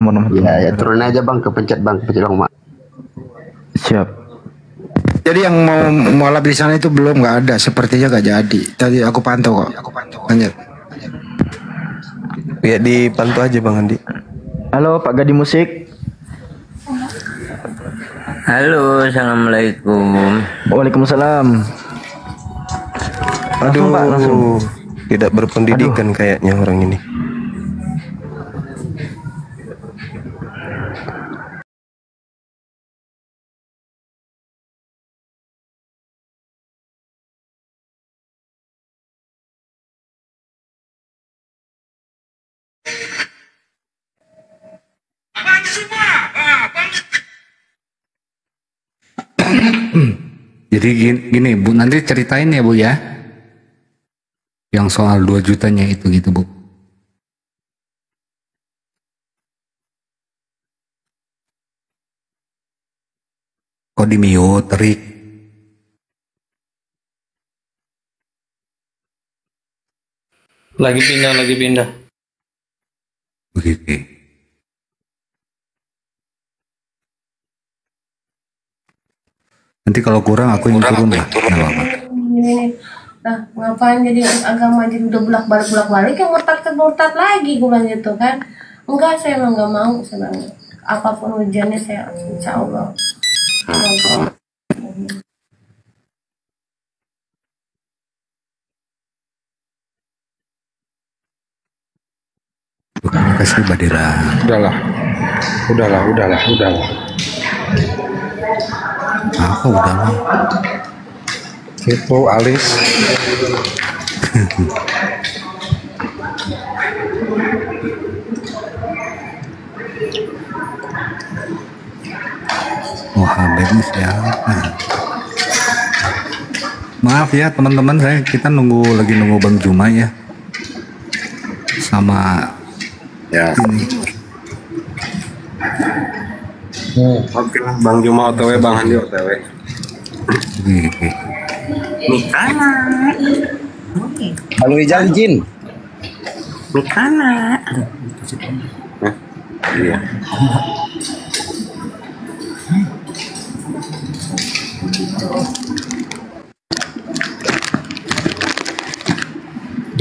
warahmatullahi Ya, turun aja bang, kepencet bang, mak. Siap. Jadi yang mau lab di sana itu belum, nggak ada, sepertinya nggak jadi. Tadi aku pantau kok. Lanjut. Ya dipantau aja Bang Andi. Halo Pak Gadi Musik. Halo, assalamualaikum. Waalaikumsalam. Aduh, Pak, langsung. Tidak berpendidikan kayaknya orang ini. Jadi gini Bu, nanti ceritain ya Bu ya, yang soal 2 jutanya itu gitu Bu. Kok di mute, Rik? Lagi pindah. Oke. Nanti kalau kurang aku yang turun lah. Nah, ngapain jadi agama jadi udah bolak-balik yang murtad lagi, gue bilang gitu kan. Enggak, saya emang nggak mau, saya bilang apapun ujiannya saya insya Allah. Terima kasih Badira. Udahlah. Apa udahlah? Itu alis. Habib ini siapa? Maaf ya teman-teman, kita lagi nunggu Bang Juma ya. Sama Ya. ini. Oke, Bang Juma OTW, Bang Andi OTW. Oke. Mikana. Halo Ijal izin. Mikana. Iya.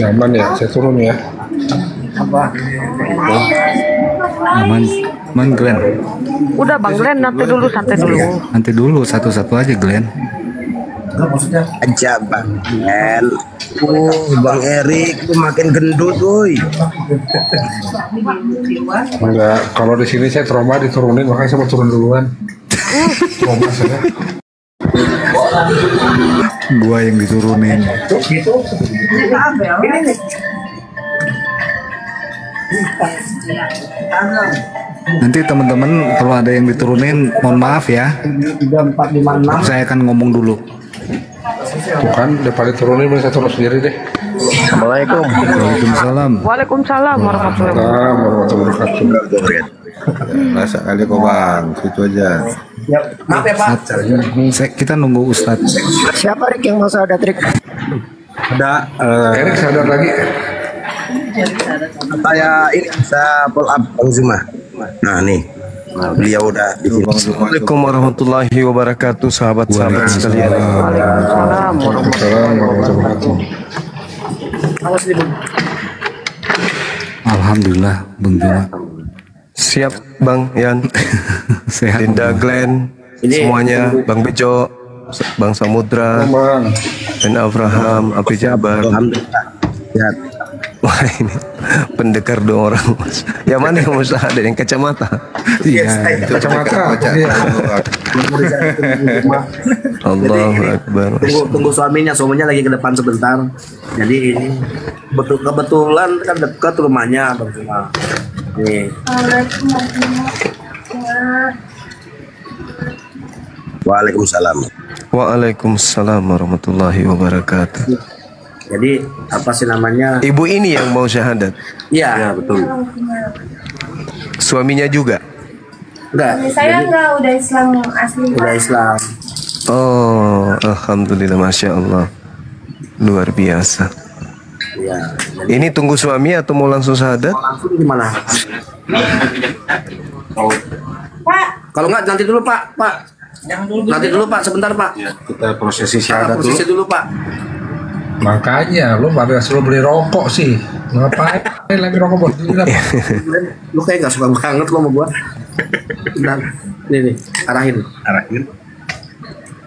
Aman ya, saya turun ya. Aman Glenn. Udah Bang Glenn, santai dulu. Satu-satu aja Glenn. Aja Bang Glenn. Bang Erik itu makin gendut woi. Enggak, kalau di sini saya trauma diturunin, makanya saya mau turun duluan. Trauma saya. Gua yang diturunin. Nanti teman-teman kalau ada yang diturunin mohon maaf ya. Saya akan ngomong dulu. Tuh kan, daripada turunin, saya turun sendiri deh. Assalamualaikum. Waalaikumsalam. Waalaikumsalam warahmatullahi wabarakatuh. Rasa kali kok Bang, situ aja. Maaf ya Pak. Kita nunggu Ustadz. Siapa Rik yang mau sadar Rik? Ada Erik sadar lagi. Saya ini bisa pull up Bang Zuma. Nah nih, beliau udah di sini. Assalamualaikum warahmatullahi wabarakatuh, sahabat-sahabat sekalian. Waalaikumsalam warahmatullahi wabarakatuh. Alhamdulillah Bang Juma. Siap Bang Yan, Sehat. Linda, Glenn, semuanya, Bang Bejo, Bang Samudra, Ben Abraham, Api Jabar. Alhamdulillah. Sehat. Wah ini pendekar 2 orang Mas. Yang mana yang Mas ada yang kacamata? Iya. Kacamata. Allahu Akbar. Tunggu suaminya lagi ke depan sebentar. Jadi ini kebetulan kan dekat rumahnya Bang Zuma. Nih. Waalaikumsalam. Waalaikumsalam warahmatullahi wabarakatuh. Jadi apa sih namanya? Ibu ini yang mau syahadat? Iya, betul. Suaminya juga? Enggak. Saya enggak, udah Islam asli. Udah Islam. Oh, alhamdulillah, masya Allah, luar biasa. Iya. Ini tunggu suami atau mau langsung syahadat? Langsung gimana? Kalau nggak nanti dulu Pak, nanti dulu Pak, sebentar Pak. Ya, kita prosesi syahadat Prosesi dulu Pak. Makanya lu pada suruh beli rokok sih. Ngapain lagi rokok buat diri? Lu kayak nggak suka banget lo sama gua. Bentar. Nih, arahin.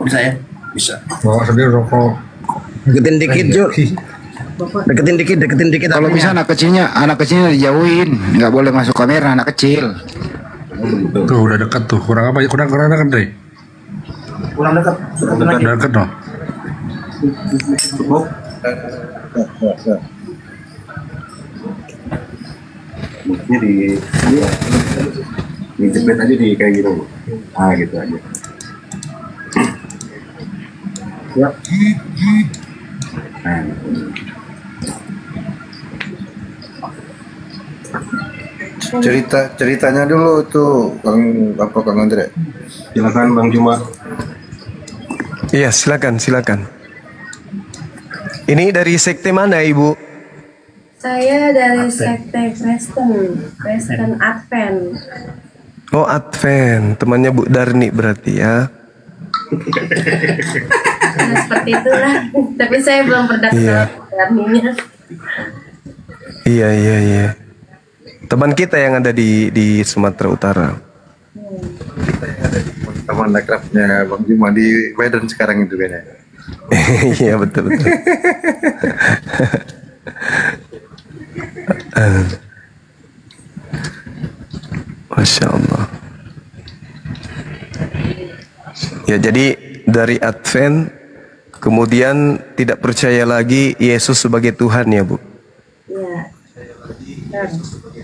Bisa ya? Bisa. Bawa sendiri rokok. Deketin dikit, Juk. Deketin dikit. Kalau bisa anak kecilnya dijauhin, nggak boleh masuk kamera anak kecil. Tuh udah dekat tuh. Kurang apa? Kurang dekat deh. Kurang dekat. Udah dekat no. Cukup. Ini dijepit aja di kayak gitu. Ah gitu aja. Ya. Nah. Ceritanya dulu tuh Kang Andre. Silakan Bang Juma. Iya, silakan. Ini dari sekte mana, Ibu? Saya dari sekte Kristen Advent. Oh, Advent. Temannya Bu Darni berarti ya. Nah, seperti itulah. Tapi saya belum pernah Iya. kenal Darninya. Iya. Teman kita yang ada di Sumatera Utara. Teman akrabnya Bang Juma di Medan sekarang itu kayaknya. Iya, betul. Masya Allah. Ya, jadi dari Advent kemudian tidak percaya lagi Yesus sebagai Tuhan ya, Bu? Iya.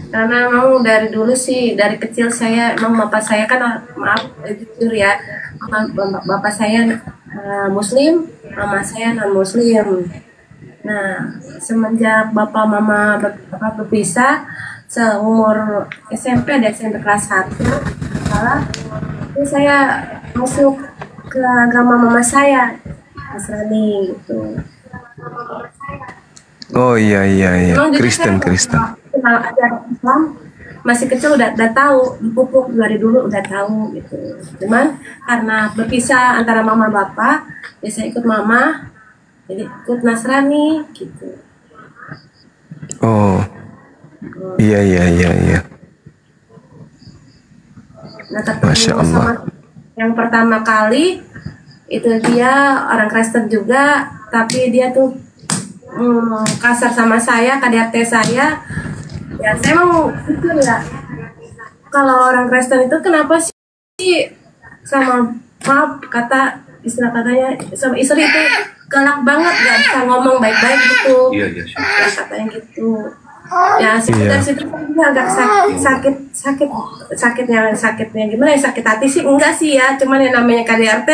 Karena memang dari dulu sih, dari kecil saya, memang bapak saya kan, maaf jujur ya, bapak saya Muslim, mama saya non Muslim. Nah, semenjak bapak mama berpisah, seumur SMP ada SMP kelas 1, itu saya masuk ke agama mama saya, Nasrani gitu. Oh iya, Memang jadi Kristen. saya kenal ajaran Islam masih kecil udah tahu, dipupuk dari dulu udah tahu gitu. Cuman karena berpisah antara mama bapak, ya saya ikut mama, jadi ikut Nasrani gitu. Oh. Iya. Nah, ketemu Masya Allah. sama yang pertama kali itu dia orang Kristen juga, tapi dia tuh kasar sama saya, KDRT saya. Ya saya mau itu ya. Kalau orang Kristen itu kenapa sih sama, maaf kata istilah katanya, sama istri itu galak banget, gak bisa ngomong baik-baik gitu. Iya. Ya katanya gitu. Ya sekitar situ dia agak sakitnya gimana ya, sakit hati sih enggak sih ya, cuman yang namanya KDRT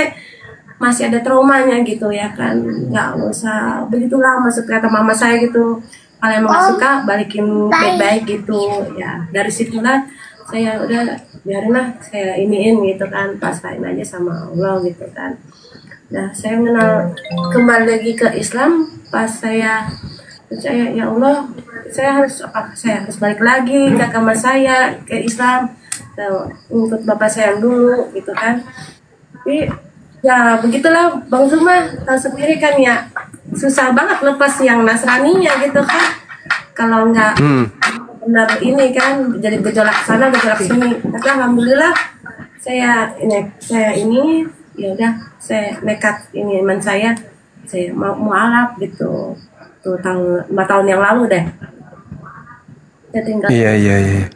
masih ada traumanya gitu ya kan, nggak usah begitulah, maksud kata mama saya gitu, kalau emang nggak suka balikin baik-baik gitu ya. Dari situlah saya udah biarin lah, saya iniin gitu kan, pasrahin aja sama Allah gitu kan. Nah saya mengenal kembali lagi ke Islam pas saya percaya, ya Allah saya harus balik lagi ke agama saya, ke Islam, ikut bapak saya yang dulu gitu kan. Tapi ya begitulah Bang Zuma, tahu sendiri kan ya, susah banget lepas yang Nasraninya gitu kan. Kalau nggak benar ini kan jadi gejolak sana gejolak sini. Tapi alhamdulillah saya ini ya udah, saya nekat ini iman saya mau mualaf gitu. Tuh 4 tahun yang lalu deh. Saya tinggal. Iya.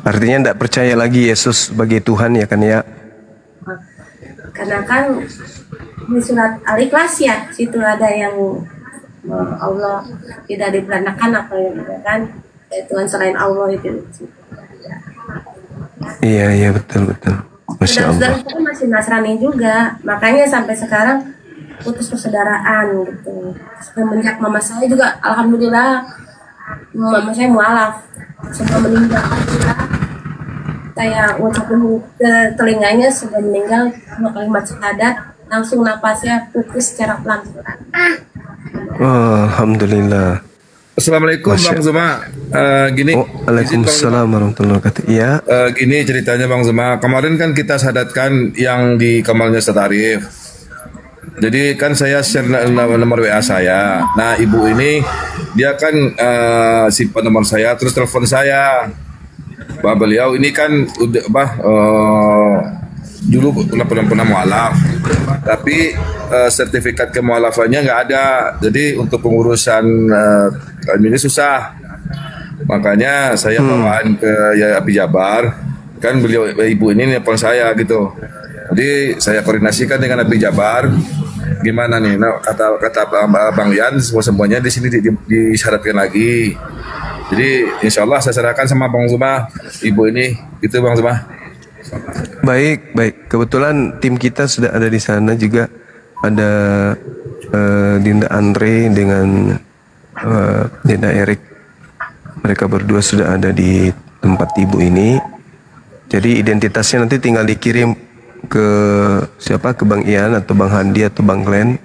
Artinya tidak percaya lagi Yesus sebagai Tuhan ya kan ya? Karena kan di surat Al-Ikhlas ya, situ ada yang Allah tidak diperanakan apa yang kan, Tuhan selain Allah itu. Iya betul. Masya Allah. Dan masih Nasrani juga, makanya sampai sekarang putus persaudaraan gitu. Semenjak mama saya juga, alhamdulillah, mama saya mualaf sebelum meninggal. Saya ucapin ke telinganya sebelum meninggal kalimat syahadat, langsung napasnya putus secara pelan. Oh, alhamdulillah. Assalamualaikum Bang Zuma. Gini. Waalaikumsalam warahmatullahi wabarakatuh. Iya. Gini ceritanya Bang Zuma. Kemarin kan kita sadatkan yang di Kamalnya Ustaz Arif. Jadi kan saya share nomor WA saya. Nah ibu ini dia kan simpan nomor saya terus telepon saya. Beliau ini kan udah dulu pernah mualaf, tapi sertifikat kemualafannya nggak ada. Jadi untuk pengurusan ini susah. Makanya saya bawaan ke Api Jabar. Kan beliau ibu ini nelpon saya gitu. Jadi saya koordinasikan dengan Api Jabar. Gimana nih? Nah, kata Bang Yan semuanya di sini disyaratkan lagi. Jadi insya Allah saya serahkan sama Bang Zuma ibu ini. Gitu Bang Zuma. Baik. Kebetulan tim kita sudah ada di sana juga. Ada Dinda Andre dengan Dinda Erik. Mereka berdua sudah ada di tempat ibu ini. Jadi identitasnya nanti tinggal dikirim ke siapa? Ke Bang Ian atau Bang Handi atau Bang Glenn.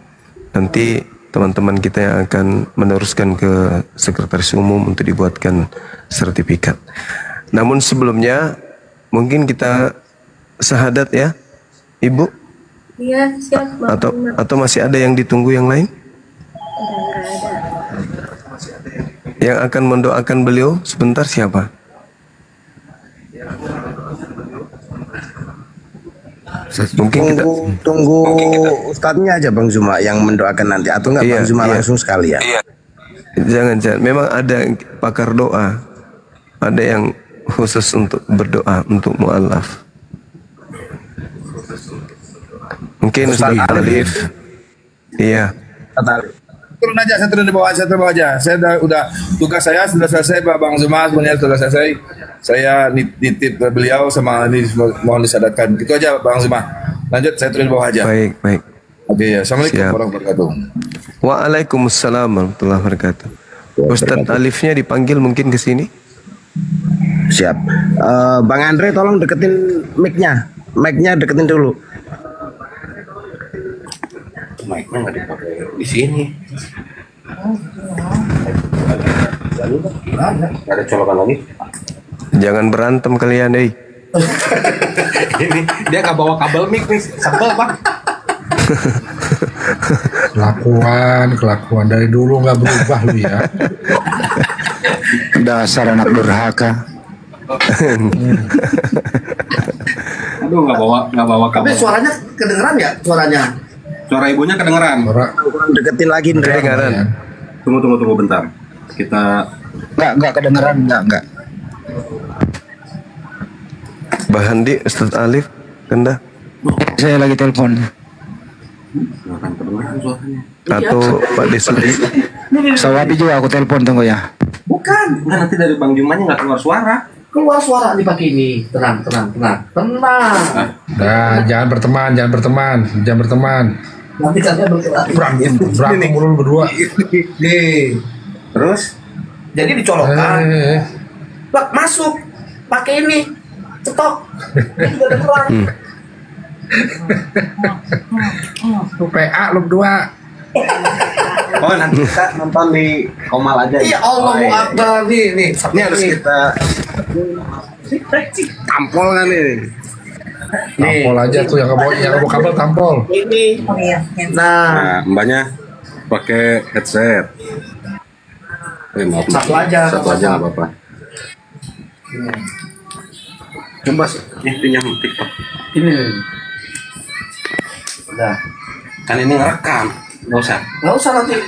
Nanti teman-teman kita yang akan meneruskan ke Sekretaris Umum untuk dibuatkan sertifikat. Namun sebelumnya mungkin kita syahadat ya, Ibu? Iya, siap. Atau masih ada yang ditunggu yang lain? Yang akan mendoakan beliau sebentar siapa? Mungkin kita tunggu ustadznya aja Bang Zuma yang mendoakan nanti, atau enggak Bang Zuma langsung sekali ya? Jangan. Memang ada pakar doa, ada yang khusus untuk berdoa untuk mu'alaf. Mungkin Ustaz Alif. Iya. Turun aja, saya turun di bawah aja. Saya udah tugas saya sudah selesai Bang Zuma, sebenarnya sudah selesai. Saya nitip beliau sama ini mohon disadarkan. Gitu aja Bang Zuma. Lanjut, saya turun di bawah aja. Baik. Oke ya. Assalamualaikum warahmatullahi wabarakatuh. Waalaikumsalam warahmatullahi wabarakatuh. Ustadz Alifnya dipanggil mungkin ke sini. Siap. Bang Andre tolong deketin mic-nya. Mic-nya deketin dulu. Mic-nya nggak dipakai di sini. Nggak ada colokan lagi. Jangan berantem kalian, Ini dia nggak bawa kabel mic nih, sebel Pak. Kelakuan dari dulu nggak berubah lu ya. Dasar anak durhaka. Aduh, nggak bawa kabel. Tapi suaranya kedengeran ya? Suara ibunya kedengeran. Deketin lagi nih. Kedengeran. Tunggu bentar. Kita Enggak kedengeran, enggak. Mbak Handi, Ustadz Alif, Kenda. Saya lagi telepon. Atau Pak Desuki. Sawabi juga aku telepon, tunggu ya. Bukan, nanti dari Bang Jumanya nggak keluar suara. Keluar suara dipakai ini. Tenang. Nah, jangan berteman. Nanti kalian Berantem mulu berdua. Nih. Terus? Jadi dicolokkan. Bak, masuk. Pakai ini. Cetok. Ini juga ada perang. Lu PA lu berdua. Oh, nanti kita nonton di Komal aja. Iya, Allahu Akbar nih. Ini harus kita tampol kan ini. Tampol aja tuh yang bawa kabel tampol. Ini. Nah, mbaknya pakai headset. Maaf. Satu aja nggak apa-apa. Coba pinjam TikTok. Ini. Udah. Kan ini ngerekam. Nggak usah nanti.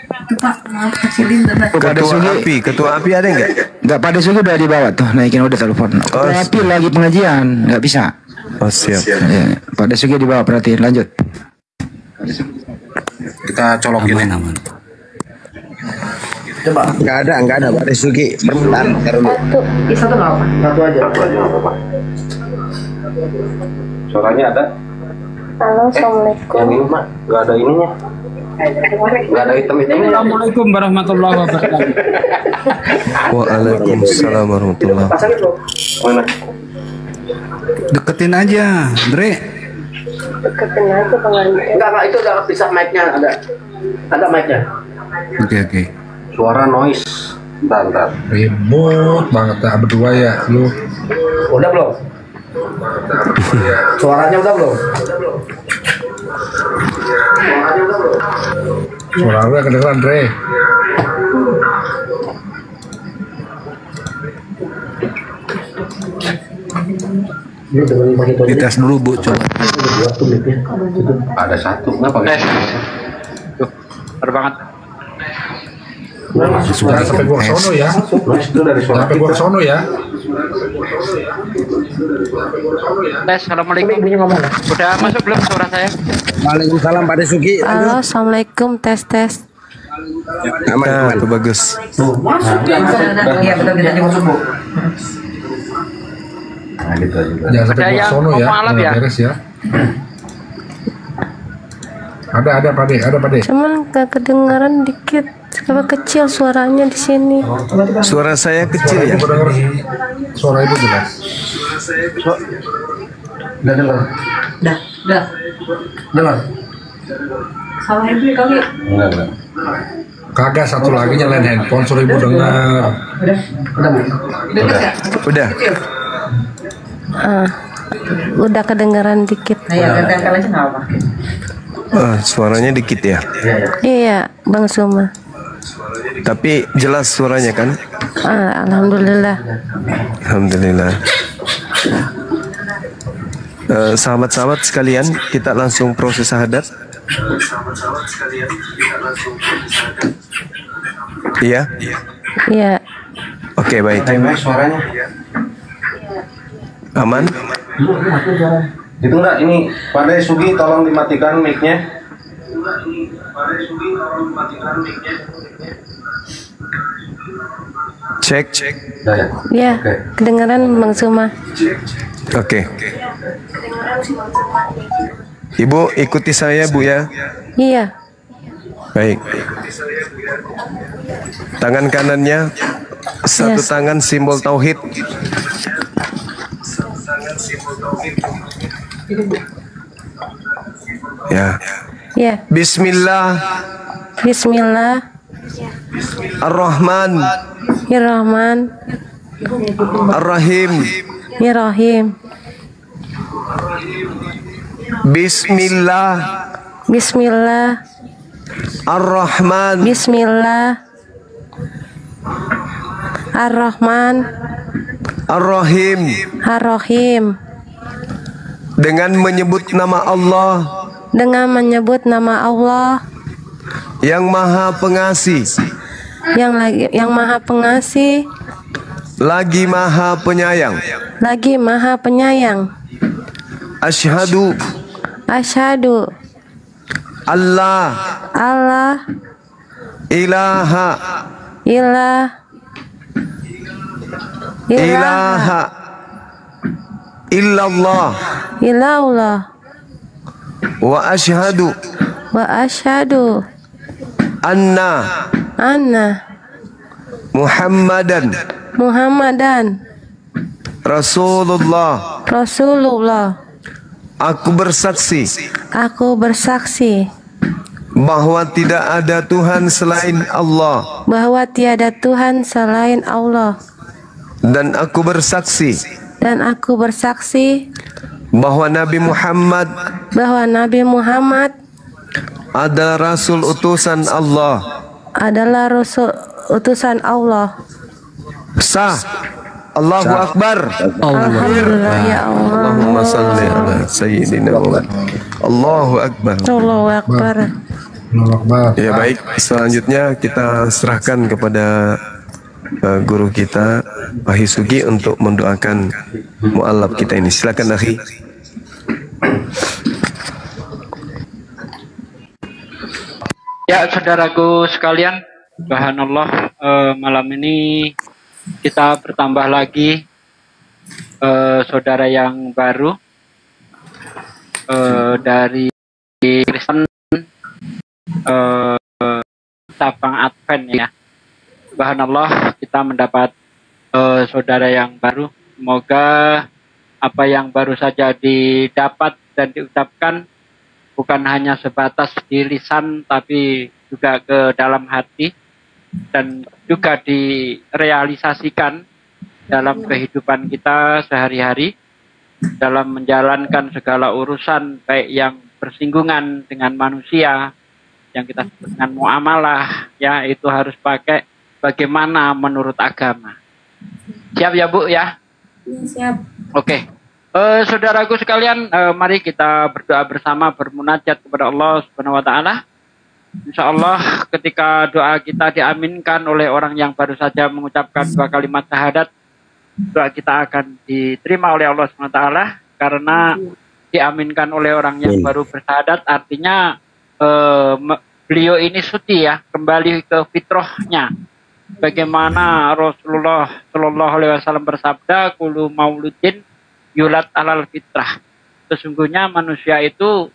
Itu Pak, maaf kecilin benar. Ketua api ada nggak? Enggak, Pak Desugi udah di bawah tuh, naikin udah telepon. Ketua api lagi pengajian, nggak bisa. Oh siap. Ya, Pak Desugi di bawah, perhatiin, lanjut. Kita colokin aman. Coba. Nggak ada Pak Desugi. Bentar. Satu nggak apa? Satu aja nggak apa-apa. Suaranya ada? Halo, assalamualaikum. Yang ini Mak, nggak ada ininya. Nggak ada hitam-hitamnya. Assalamualaikum warahmatullahi wabarakatuh. Waalaikumsalam warahmatullahi wabarakatuh. Deketin aja, Andre. Deketin aja pengaruh. Enggak, itu udah bisa mic-nya ada mic-nya. Oke. Suara noise. Bentar. Ribut banget ya berdua ya lu. Udah belum? Suaranya udah belum? Suara lu yang kedengeran, Dre. Dites dulu Bu, coba. Ada satu, nggak pakai? Tuh, bener banget. Jangan sampai gua ke sono ya. Jangan sampai gua ke sono ya. Tes, assalamualaikum. Udah masuk belum suara saya? Waalaikumsalam Pak Desuki. Halo, assalamualaikum, tes. Nah, itu bagus. Iya betul kita masuk Bu. Jangan sampai gua ke sono ya. Beres ya. Ada Pak De. Cuman gak kedengaran dikit, kalau kecil suaranya di sini. Suara saya kecil ya. Suara itu jelas. Udah dengar. Dengar. Salah ibu kali. Enggak. Kagak, satu lagi nyalain handphone suruh ibu dengar. Udah. Udah kedengaran dikit. Iya, tempel aja nggak apa. Suaranya dikit ya. Iya, Bang Suma. Tapi jelas suaranya kan? Alhamdulillah. Alhamdulillah. Sahabat-sahabat sekalian, kita langsung proses syahadat. Iya? Iya. Oke, baik. Suaranya. Aman? Itu enggak, ini Pak Sugi tolong dimatikan mic-nya. Cek. Iya, kedengaran Bang Suma. Oke. Ibu ikuti saya Bu ya. Iya. Baik. Tangan kanannya satu tangan simbol tauhid. Ya. Ya. Bismillah. Bismillah. Ar-Rahman. Ar-Rahman. Ar-Rahim. Ar-Rahim. Bismillah. Bismillah. Ar-Rahman. Bismillah. Ar-Rahman. Ar-Rahim. Ar-Rahim. Dengan menyebut nama Allah. Dengan menyebut nama Allah yang Maha Pengasih. Yang Maha Pengasih. Lagi Maha Penyayang. Lagi Maha Penyayang. Asyhadu. Asyhadu. Allah. Ilaha. Ilaha. Illallah. Illallah. Wa asyhadu. Anna. Muhammadan. Rasulullah. Aku bersaksi. Bahwa tidak ada Tuhan selain Allah. Dan aku bersaksi. Bahwa Nabi Muhammad adalah Rasul utusan Allah. Sah. Allahu Akbar. Alhamdulillah ya Allah. Allahumma salli ala Sayyidina Muhammad. Allahu Akbar. Allahu Akbar. Ya baik, selanjutnya kita serahkan kepada guru kita Pak Hisugi untuk mendoakan mu'alaf kita ini. Silakan akhi. Ya, saudaraku sekalian, subhanallah, malam ini kita bertambah lagi saudara yang baru dari Kristen Sabang Advent ya. Subhanallah, kita mendapat saudara yang baru. Semoga apa yang baru saja didapat dan diucapkan bukan hanya sebatas di lisan tapi juga ke dalam hati dan juga direalisasikan dalam kehidupan kita sehari-hari dalam menjalankan segala urusan baik yang bersinggungan dengan manusia yang kita sebut dengan muamalah, ya itu harus pakai bagaimana menurut agama. Siap ya Bu ya? Siap. Oke. Saudaraku sekalian, mari kita berdoa bersama, bermunajat kepada Allah Subhanahu wa taala. Insyaallah ketika doa kita diaminkan oleh orang yang baru saja mengucapkan 2 kalimat syahadat, doa kita akan diterima oleh Allah Subhanahu wa taala karena diaminkan oleh orang yang baru bersyahadat, artinya beliau ini suci ya, kembali ke fitrahnya. Bagaimana Rasulullah Shallallahu Alaihi Wasallam bersabda, "Kullu mauludin yulad alal fitrah." Sesungguhnya manusia itu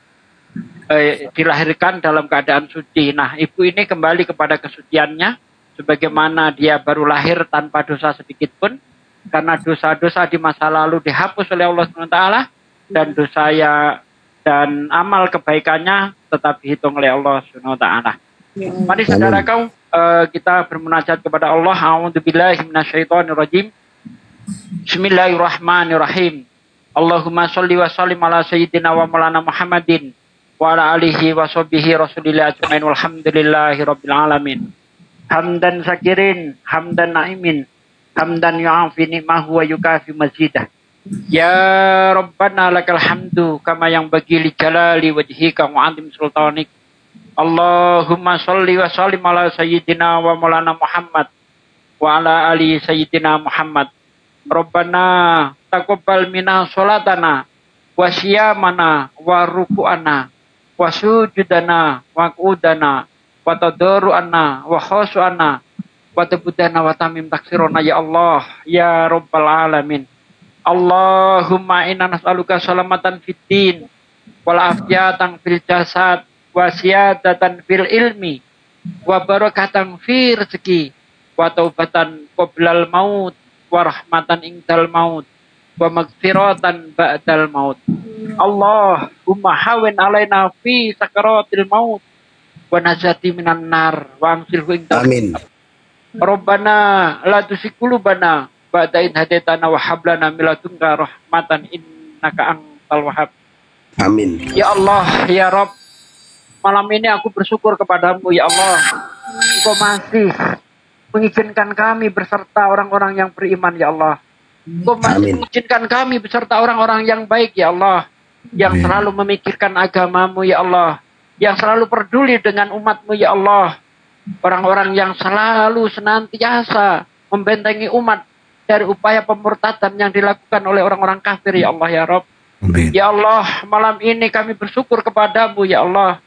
dilahirkan dalam keadaan suci. Nah, ibu ini kembali kepada kesuciannya, sebagaimana dia baru lahir tanpa dosa sedikit pun, karena dosa-dosa di masa lalu dihapus oleh Allah SWT, dan dan amal kebaikannya tetap dihitung oleh Allah SWT. Mari saudaraku, kita bermunajat kepada Allah. A'udzubillahi minasyaitonirrajim. Bismillahirrahmanirrahim. Allahumma sholli wa sallim ala sayyidina wa maulana Muhammadin wa ala alihi wa sahbihi rasulillah ajmain walhamdulillahi rabbil alamin. Hamdan syakirin, hamdan na'imin, hamdan yu'afi ni'mahu wa yukafi mazidah. Ya Rabbana lakal hamdu kama yang bagi li jalali wajhika wa azim sultanik. Allahumma sholli wa sallim ala sayyidina wa maulana Muhammad wa ala ali sayyidina Muhammad. Rabbana taqabbal minna sholatana wa siyamana wa ruku'ana wa sujudana wa qu'udana wa tadarru'ana wa khushu'ana wa tabudana wa tamim taksirona ya Allah ya Rabbal alamin. Allahumma inna nas'aluka salamatan fid din wal afiyatan fil jasad wa siyadatan fil ilmi wa barakatan fi rezeki wa taubatan qoblal maut wa rahmatan indal maut wa magfiratan ba'dal maut. Allahumma hawin alaina fi sakaratil maut wa najati minan nar wa amsilhu indal. Amin. Rabbana la tuzigh qulubana ba'da idh hadaitana wa hab lana min ladunka rahmatan innaka antal wahhab. Amin. Ya Allah, ya Rabb, malam ini aku bersyukur kepadamu ya Allah. Engkau masih mengizinkan kami beserta orang-orang yang beriman ya Allah. Engkau masih mengizinkan kami beserta orang-orang yang baik ya Allah, yang selalu memikirkan agamamu ya Allah, yang selalu peduli dengan umatmu ya Allah. Orang-orang yang selalu senantiasa membentengi umat dari upaya pemurtadan yang dilakukan oleh orang-orang kafir ya Allah ya Rabb. Ya Allah, malam ini kami bersyukur kepadamu ya Allah,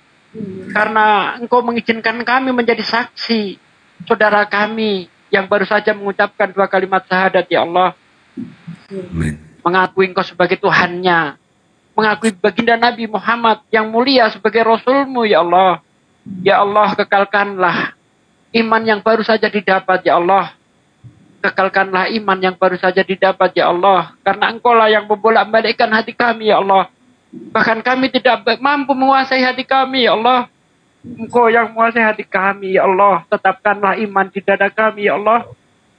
karena Engkau mengizinkan kami menjadi saksi saudara kami yang baru saja mengucapkan 2 kalimat syahadat ya Allah. Mengakui Engkau sebagai Tuhannya, mengakui baginda Nabi Muhammad yang mulia sebagai Rasulmu ya Allah. Ya Allah, kekalkanlah iman yang baru saja didapat ya Allah. Kekalkanlah iman yang baru saja didapat ya Allah, karena Engkau lah yang membolak-balikkan hati kami ya Allah. Bahkan kami tidak mampu menguasai hati kami ya Allah. Engkau yang menguasai hati kami ya Allah. Tetapkanlah iman di dada kami ya Allah.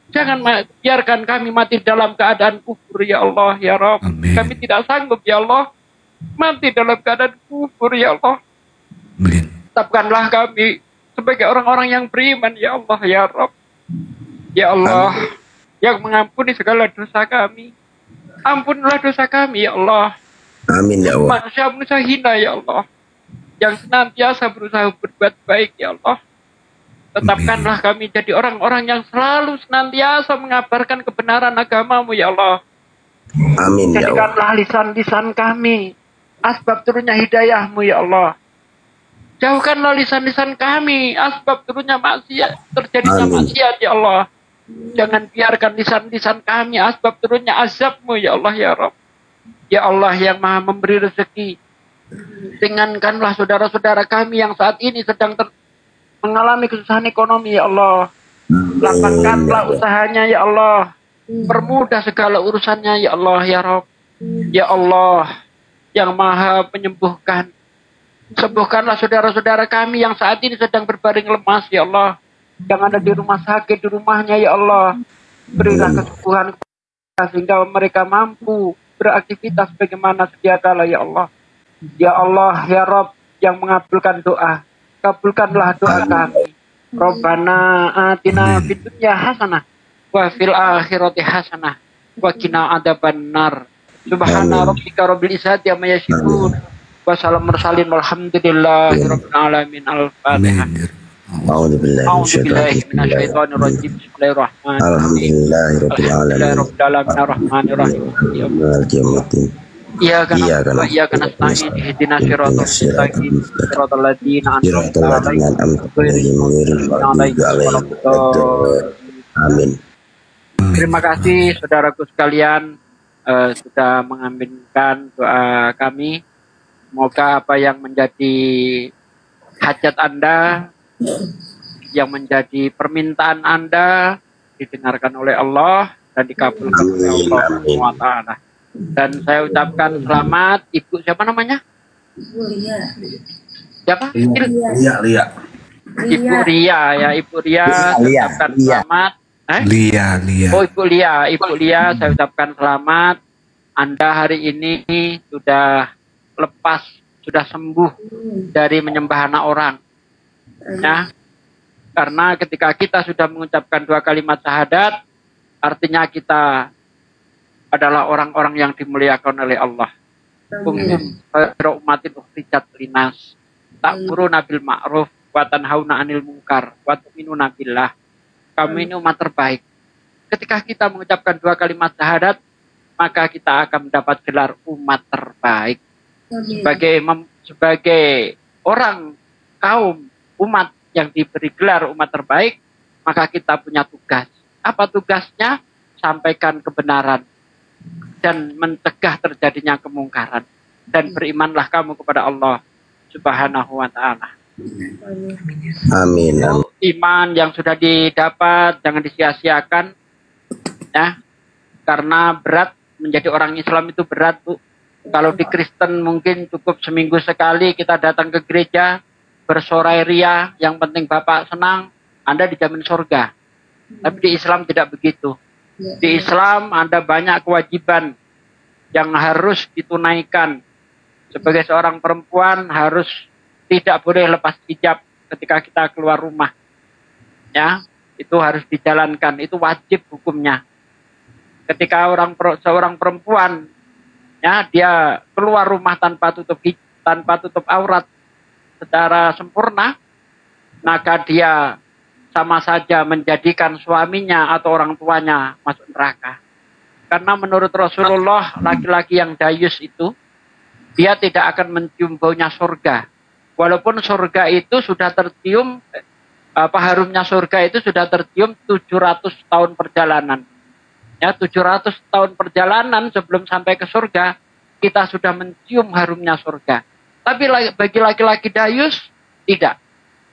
Jangan biarkan kami mati dalam keadaan kufur ya Allah ya Rabb. Kami tidak sanggup ya Allah mati dalam keadaan kufur ya Allah. Tetapkanlah kami sebagai orang-orang yang beriman ya Allah ya Rabb. Ya Allah, yang mengampuni segala dosa kami. Ampunilah dosa kami ya Allah. Amin ya Allah. Manusia hina ya Allah, yang senantiasa berusaha berbuat baik ya Allah. Tetapkanlah kami jadi orang-orang yang selalu senantiasa mengabarkan kebenaran agamamu ya Allah. Amin ya Allah. Jadikanlah lisan-lisan kami asbab turunnya hidayahmu ya Allah. Jauhkanlah lisan-lisan kami asbab turunnya maksiat, terjadinya maksiat ya Allah. Jangan biarkan lisan-lisan kami asbab turunnya azabmu ya Allah ya Rabb. Ya Allah yang maha memberi rezeki, ringankanlah saudara-saudara kami yang saat ini sedang mengalami kesusahan ekonomi ya Allah. Lapangkanlah usahanya ya Allah. Permudah segala urusannya ya Allah ya Rabb. Ya Allah yang maha penyembuhkan, Sembuhkanlah saudara-saudara kami yang saat ini sedang berbaring lemas, ya Allah. Yang ada di rumah sakit, di rumahnya, ya Allah. Berilah kesembuhan sehingga mereka mampu beraktivitas bagaimana sedia kala, ya Allah. Ya Allah, ya Rabb yang mengabulkan doa. Kabulkanlah doa kami. Rabbana atina fid dunya hasanah wa fil akhirati hasanah wa qina adzabannar. Subhana rabbika rabbil izzati amma yasifun. Wassalamu mursalin walhamdulillahi rabbil alamin. Al-Fatihah. A'udzu billahi minasyaitonir rajim. Bismillahirrahmanirrahim. Alhamdulillahirabbil alamin. Arrahmanirrahim. Maliki yaumiddin. Iyyaka na'budu wa iyyaka nasta'in. Ihdinas siratal mustaqim. Siratal ladzina an'amta 'alaihim ghairil maghdubi 'alaihim waladdallin. Amin. Terima kasih saudaraku sekalian sudah mengaminkan doa kami. Semoga apa yang menjadi hajat Anda, yang menjadi permintaan Anda didengarkan oleh Allah dan dikabulkan oleh Allah SWT. Dan saya ucapkan selamat Ibu, siapa namanya? Lia. Siapa? Lia. Ibu Ria ya, Ibu Ria. Saya ucapkan selamat. Lia. Oh, Ibu Lia, saya ucapkan selamat. Anda hari ini sudah lepas, sudah sembuh dari menyembah anak orang. Ya, karena ketika kita sudah mengucapkan 2 kalimat syahadat, artinya kita adalah orang-orang yang dimuliakan oleh Allah. Kuntum khairu ummatin ukhrijat linnas ta'muruna bil ma'ruf wa tanhauna 'anil munkar wa tu'minuna billah. Kami ini umat terbaik. Ketika kita mengucapkan 2 kalimat syahadat, maka kita akan mendapat gelar umat terbaik. Sebagai orang kaum umat yang diberi gelar umat terbaik, maka kita punya tugas. Apa tugasnya? Sampaikan kebenaran dan mencegah terjadinya kemungkaran. Dan berimanlah kamu kepada Allah Subhanahu wa ta'ala. Amin. Iman yang sudah didapat jangan disia-siakan, ya, karena berat. Menjadi orang Islam itu berat, Bu. Kalau di Kristen mungkin cukup seminggu sekali kita datang ke gereja, bersorai ria, yang penting Bapak senang, Anda dijamin surga. Tapi di Islam tidak begitu. Di Islam ada banyak kewajiban yang harus ditunaikan. Sebagai seorang perempuan harus tidak boleh lepas hijab ketika kita keluar rumah. Ya, itu harus dijalankan, itu wajib hukumnya. Ketika seorang perempuan, ya, dia keluar rumah tanpa tutup aurat secara sempurna, maka dia sama saja menjadikan suaminya atau orang tuanya masuk neraka. Karena menurut Rasulullah, laki-laki yang dayus itu, dia tidak akan mencium baunya surga. Walaupun surga itu sudah tercium, harumnya surga itu sudah tercium 700 tahun perjalanan. Ya, 700 tahun perjalanan sebelum sampai ke surga, kita sudah mencium harumnya surga. Tapi bagi laki-laki dayus, tidak.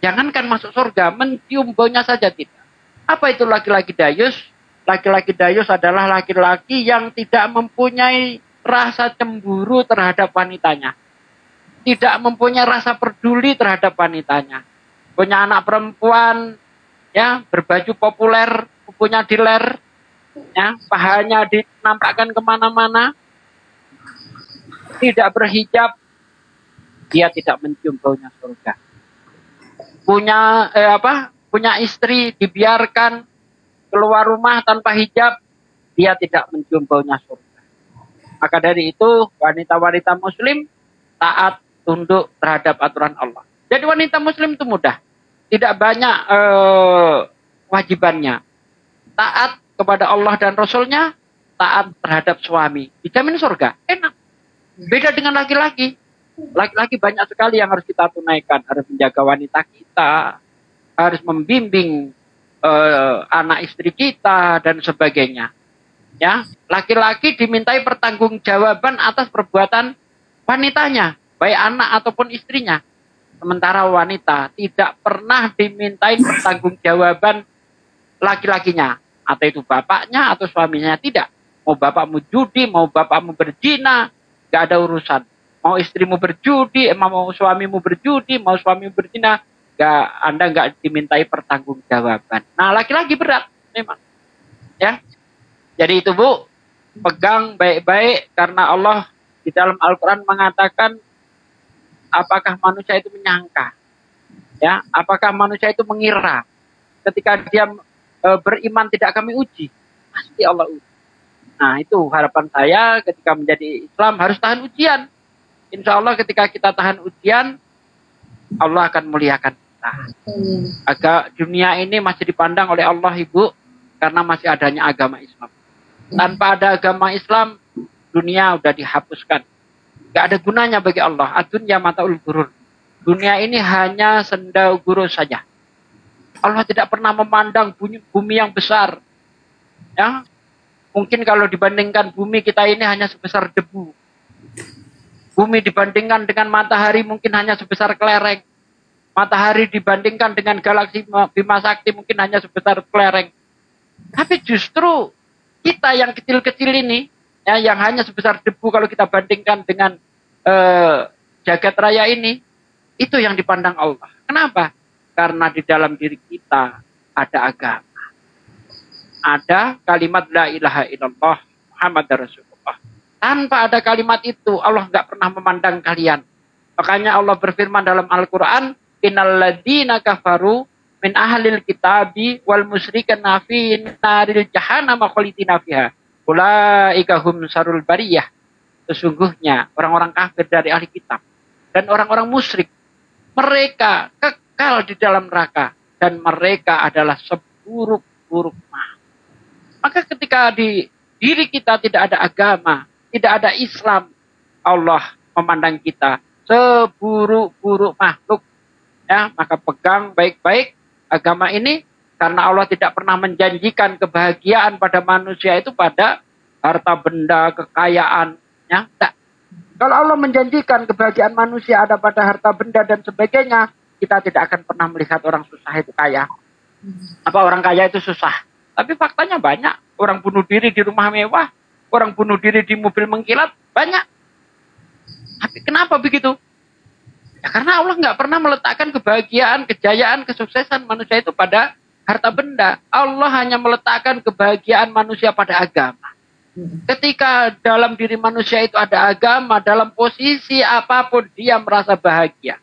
Jangankan masuk surga, mencium baunya saja tidak. Apa itu laki-laki dayus? Laki-laki dayus adalah laki-laki yang tidak mempunyai rasa cemburu terhadap wanitanya. Tidak mempunyai rasa peduli terhadap wanitanya. Punya anak perempuan, ya, berbaju populer, punya diler, ya, pahanya dinampakkan kemana-mana, tidak berhijab, dia tidak mencium baunya surga. Punya istri dibiarkan keluar rumah tanpa hijab, dia tidak mencium baunya surga. Maka dari itu wanita-wanita muslim taat, tunduk terhadap aturan Allah. Jadi wanita muslim itu mudah, tidak banyak wajibannya. Taat kepada Allah dan Rasulnya, taat terhadap suami, dijamin surga, enak. Beda dengan laki-laki. Laki-laki banyak sekali yang harus kita tunaikan, harus menjaga wanita kita, harus membimbing anak istri kita dan sebagainya. Ya, laki-laki dimintai pertanggungjawaban atas perbuatan wanitanya, baik anak ataupun istrinya. Sementara wanita tidak pernah dimintai pertanggungjawaban laki-lakinya, atau itu bapaknya atau suaminya, tidak. Mau bapakmu judi, mau bapakmu berzina, gak ada urusan. mau istrimu berjudi, mau suamimu berjudi, mau suamimu berzina, Anda nggak dimintai pertanggungjawaban. Nah, laki-laki berat memang. Ya. Jadi itu Bu, pegang baik-baik karena Allah di dalam Al-Qur'an mengatakan apakah manusia itu menyangka? Ya, apakah manusia itu mengira ketika dia beriman tidak kami uji? Pasti Allah uji. Nah, itu harapan saya ketika menjadi Islam harus tahan ujian. Insya Allah ketika kita tahan ujian, Allah akan muliakan kita. Agar dunia ini masih dipandang oleh Allah, Ibu, karena masih adanya agama Islam. Tanpa ada agama Islam, dunia udah dihapuskan. Gak ada gunanya bagi Allah. Adunya mataul gurur. Dunia ini hanya senda gurur saja. Allah tidak pernah memandang bumi yang besar. Ya, mungkin kalau dibandingkan bumi kita ini hanya sebesar debu. Bumi dibandingkan dengan matahari mungkin hanya sebesar kelereng. Matahari dibandingkan dengan galaksi Bima Sakti mungkin hanya sebesar kelereng. Tapi justru kita yang kecil-kecil ini, ya, yang hanya sebesar debu kalau kita bandingkan dengan jagat raya ini, itu yang dipandang Allah. Kenapa? Karena di dalam diri kita ada agama. Ada kalimat la ilaha illallah Muhammad Rasulullah. Tanpa ada kalimat itu, Allah nggak pernah memandang kalian. Makanya Allah berfirman dalam Al-Quran, innal ladzina kafaru min ahlil kitabi wal musyrikin fi naril jahannam khalidina fiha. Ulaika hum sarul bariyah. Sesungguhnya orang-orang kafir dari ahli kitab dan orang-orang musyrik, mereka kekal di dalam neraka dan mereka adalah seburuk-buruk makhluk. Maka ketika di diri kita tidak ada agama, tidak ada Islam, Allah memandang kita seburuk-buruk makhluk. Ya, maka pegang baik-baik agama ini, karena Allah tidak pernah menjanjikan kebahagiaan pada manusia itu pada harta benda, kekayaan. Ya, tidak. Kalau Allah menjanjikan kebahagiaan manusia ada pada harta benda dan sebagainya, kita tidak akan pernah melihat orang susah itu kaya. Apa orang kaya itu susah? Tapi faktanya banyak. Orang bunuh diri di rumah mewah, orang bunuh diri di mobil mengkilat, banyak. Tapi kenapa begitu? Ya karena Allah nggak pernah meletakkan kebahagiaan, kejayaan, kesuksesan manusia itu pada harta benda. Allah hanya meletakkan kebahagiaan manusia pada agama. Ketika dalam diri manusia itu ada agama, dalam posisi apapun dia merasa bahagia.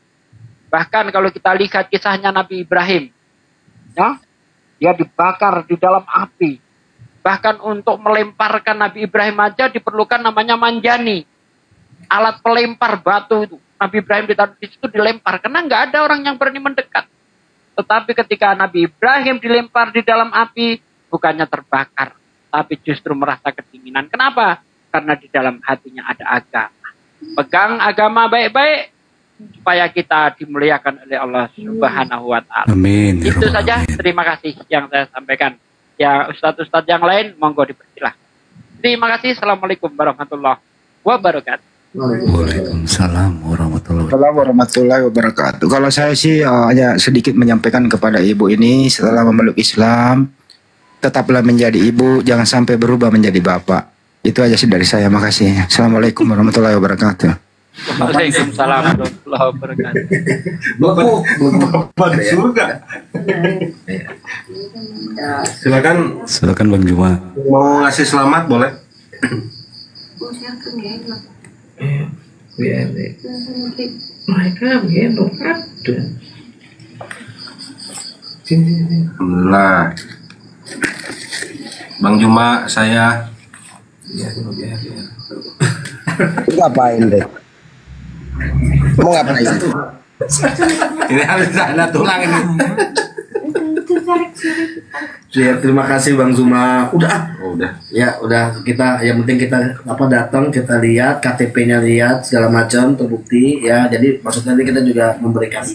Bahkan kalau kita lihat kisahnya Nabi Ibrahim, ya, dia dibakar di dalam api. Bahkan untuk melemparkan Nabi Ibrahim aja diperlukan namanya manjani. Alat pelempar batu itu. Nabi Ibrahim ditaruh di situ dilempar. Karena nggak ada orang yang berani mendekat. Tetapi ketika Nabi Ibrahim dilempar di dalam api, bukannya terbakar. Tapi justru merasa kedinginan. Kenapa? Karena di dalam hatinya ada agama. Pegang agama baik-baik, supaya kita dimuliakan oleh Allah Subhanahu wa Ta'ala. Amin. Itu saja, terima kasih yang saya sampaikan. Ya, ustadz-ustadz yang lain monggo dipersilahkan. Terima kasih. Assalamualaikum warahmatullahi wabarakatuh. Waalaikumsalam warahmatullahi wabarakatuh. Kalau saya sih hanya sedikit menyampaikan kepada ibu ini, setelah memeluk Islam, tetaplah menjadi ibu, jangan sampai berubah menjadi bapak. Itu aja sih dari saya. Makasih. Assalamualaikum warahmatullahi wabarakatuh. Waalaikumsalam warahmatullahi wabarakatuh. Bapak di surga. Silakan Bang Juma. Mau ngasih selamat boleh? Mereka gendong ada. Alhamdulillah. Bang Juma, saya. Ngapain deh? Mau ngapain? Ini harus sana tulang ini. Ya, terima kasih Bang Zuma. Udah. Ya, udah kita yang penting kita datang, kita lihat KTP-nya, lihat segala macam terbukti ya. Jadi maksudnya kita juga memberikan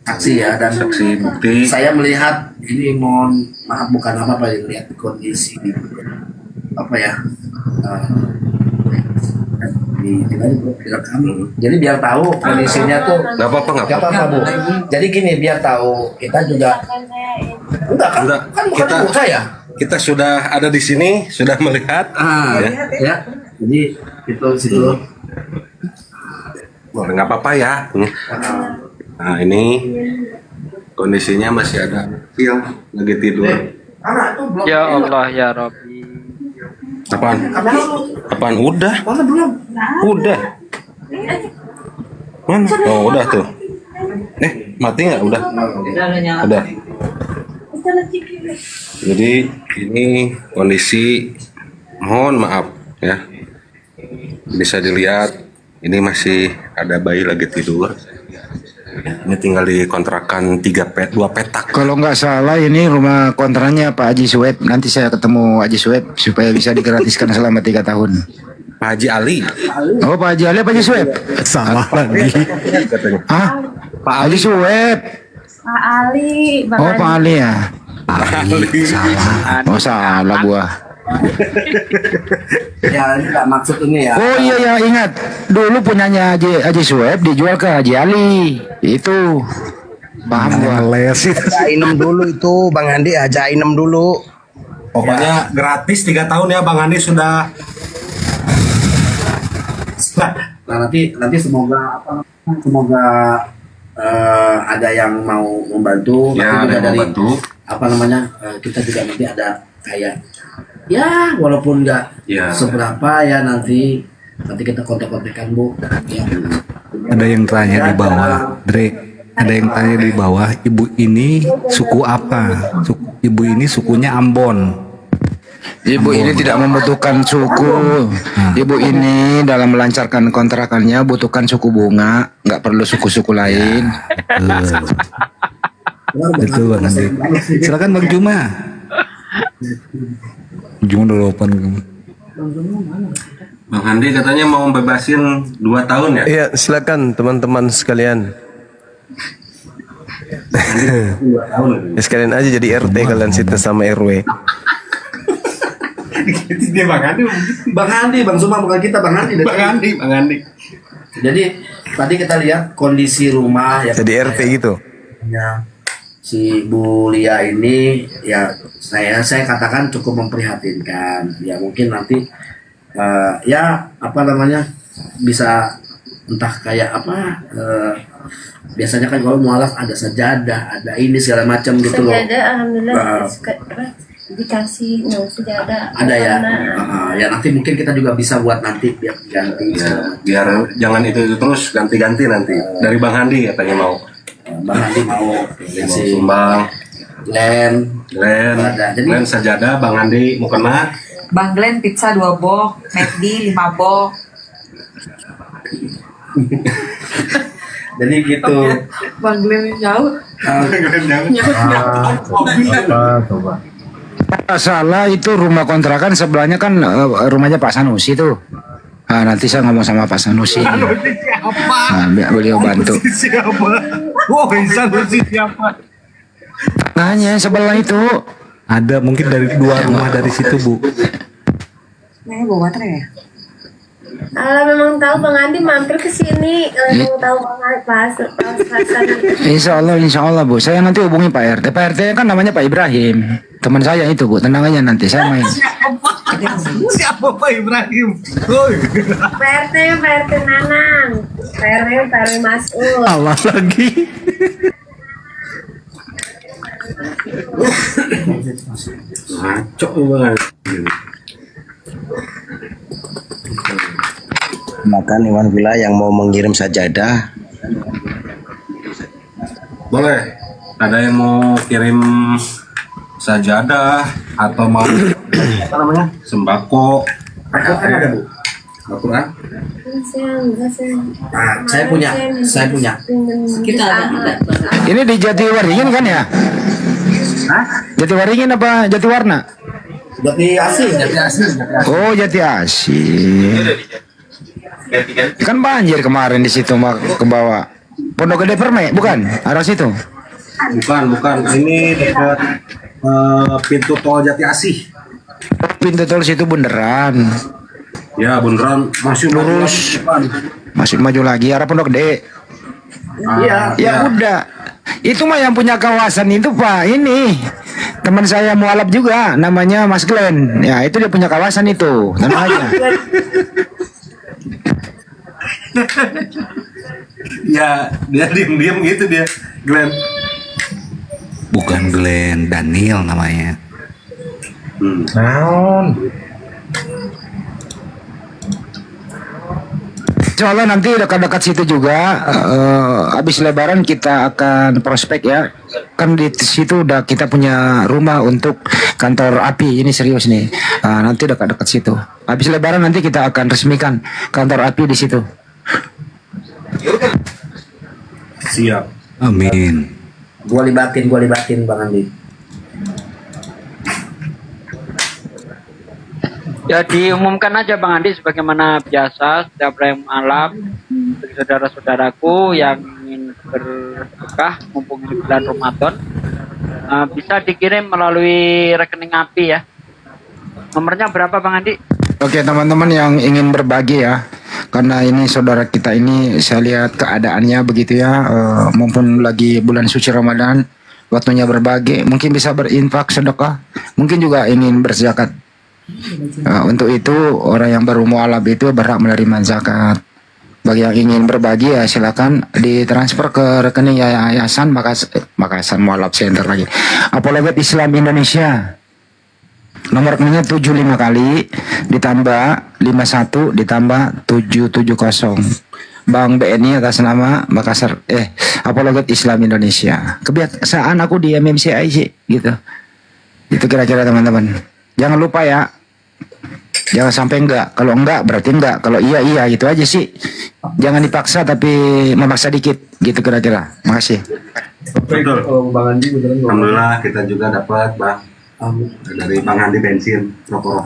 saksi ya, dan saksi bukti. Saya melihat ini, mohon maaf bukan apa-apa, lihat kondisi jadi biar tahu kondisinya tuh. Nggak apa-apa Bu. Jadi gini, biar tahu kita juga. Enggak kan bukan ibu saya. kita sudah ada di sini, sudah melihat. Ya. Jadi itu situ. Boleh nggak apa-apa ya. Nah ini kondisinya masih ada kecil lagi tidur. Ya Allah ya Rabbi. Apaan? Udah? Udah. Mana? Oh udah tuh. Mati nggak? Udah. Udah. Jadi ini kondisi, mohon maaf ya. Bisa dilihat ini masih ada bayi lagi tidur. Ini tinggal di kontrakan 2 petak. Kalau nggak salah ini rumah kontraknya Pak Haji Sueb. Nanti saya ketemu Haji Sueb supaya bisa digratiskan selama 3 tahun. Pak Haji Ali. Oh Pak Haji Ali, Pak Haji Sueb. Salah lagi. Hah? Pak Haji Sueb. Pak Ali, Bang Oh Pak Ali ya. Ali. Salah. Oh salah gua. Ya ini nggak maksud ini ya. Oh iya ya, ingat dulu punyanya Haji Sueb dijual ke Haji Ali. Itu paham gua. Ajainem dulu itu Bang Andi, ajainem dulu. Pokoknya gratis 3 tahun ya Bang Andi sudah. Nah nanti semoga ada yang mau membantu. Ya, nanti juga ada yang dari membantu. kita juga nanti ada kayak ya walaupun nggak seberapa ya nanti kita kontak-kontakan Bu. Ya. Ada yang tanya di bawah, Dre. Ada yang tanya di bawah, ibu ini suku apa? Ibu ini sukunya Ambon. Ibu ini tidak membutuhkan suku. Ibu ini dalam melancarkan kontrakannya butuhkan suku bunga, nggak perlu suku-suku lain. Betul Bang Andi. Silakan Bang Juma. Juma udah open. Bang Andi katanya mau bebasin 2 tahun ya? Iya, silakan teman-teman sekalian. Ya, sekalian aja jadi RT kalian situ sama RW. Dia Bang Andi, Bang Zuma bukan kita, Bang Andi. Bang Andi. Jadi tadi kita lihat kondisi rumah ya. Jadi RT gitu. Ya, si Bu Lia ini ya saya katakan cukup memprihatinkan. Ya mungkin nanti ya apa namanya bisa entah kayak apa. Biasanya kan kalau mualaf ada sajadah, ada ini segala macam gitu loh. Sajadah alhamdulillah dikasih sajadah. Ada ya. Ya nanti mungkin kita juga bisa buat nanti biar ganti. Ya, biar jangan itu terus ganti-ganti nanti. Dari Bang Andi katanya mau. Bang Andi mau sumbang. Glenn sajadah, Bang Andi mau kena. Bang Glenn pizza 2 box, McD 5 box. Jadi gitu. Bang Glenn jauh. Coba. Salah itu rumah kontrakan sebelahnya kan rumahnya Pak Sanusi tuh. Nah, nanti saya ngomong sama Pak Sanusi. Nah, biar beliau bantu. Sanusi siapa? Hanya sebelah itu ada mungkin dari 2 rumah dari situ Bu. Nah, bawa baterai ya? Kalau memang tahu Bang Andi mampir ke sini, mau tahu Bang Andi pas. Insya Allah Bu, saya nanti hubungi Pak RT. Pak RT kan namanya Pak Ibrahim, teman saya itu Bu. Tenang aja nanti saya main. Siapa Pak Ibrahim? Pak RT Nanang, Pak RT Mas'ul. Allah lagi. Ngaco banget. Makan Iwan Villa yang mau mengirim sajadah. Boleh. Ada yang mau kirim sajadah atau mau apa namanya? Sembako. Ada Bu. Al-Quran. Saya punya. Kita ada. Ini di Jatiwaringin kan ya? Jatiwaringin apa Jatiwarna? Jati Asih. Oh Jati Asih. Kan banjir kemarin di situ ke bawah. Pondok Gede Permai, bukan? Arah situ. Bukan. Ini dekat pintu tol Jati Asih. Pintu tol situ beneran. Ya beneran masih lurus. Masih maju lagi arah Pondok Gede. Iya. Ya udah. Itu mah yang punya kawasan itu Pak ini. teman saya mualaf juga, namanya Mas Glenn. Ya itu dia punya kawasan itu, tenang aja. Ya, dia diam-diam gitu dia, Glenn. Bukan Glenn, Daniel namanya. Naon? Insya Allah nanti dekat-dekat situ juga, habis Lebaran kita akan prospek ya. Kan di situ udah kita punya rumah untuk kantor API, ini serius nih. Nanti dekat-dekat situ. Habis Lebaran nanti kita akan resmikan kantor API di situ. Siap. Amin. Gua libatin Bang Andi. Ya diumumkan aja Bang Andi sebagaimana biasa setiap bulan malam bagi saudara-saudaraku yang ingin bersedekah mumpung di bulan Ramadan bisa dikirim melalui rekening API ya. Nomornya berapa Bang Andi? Oke teman-teman yang ingin berbagi ya, karena ini saudara kita ini saya lihat keadaannya begitu ya, mumpun lagi bulan suci Ramadan, waktunya berbagi, mungkin bisa berinfak sedekah, mungkin juga ingin berzakat. Untuk itu orang yang baru mualaf itu berhak menerima zakat. Bagi yang ingin berbagi ya silakan ditransfer ke rekening Yayasan Makassar Mualaf Center lagi. Apologet Islam Indonesia. Nomor rekeningnya 75 kali ditambah 51 ditambah 770. Bang BNI atas nama Makassar Apologet Islam Indonesia. Kebiasaan aku di MMCI sih gitu. Itu kira-kira teman-teman. Jangan lupa ya. Jangan sampai enggak. Kalau enggak berarti enggak. Kalau iya iya gitu aja sih. Jangan dipaksa tapi memaksa dikit. Gitu kira-kira. Makasih. Betul. Alhamdulillah kita juga dapat Bang dari Bang Andi bensin rokok-rokok.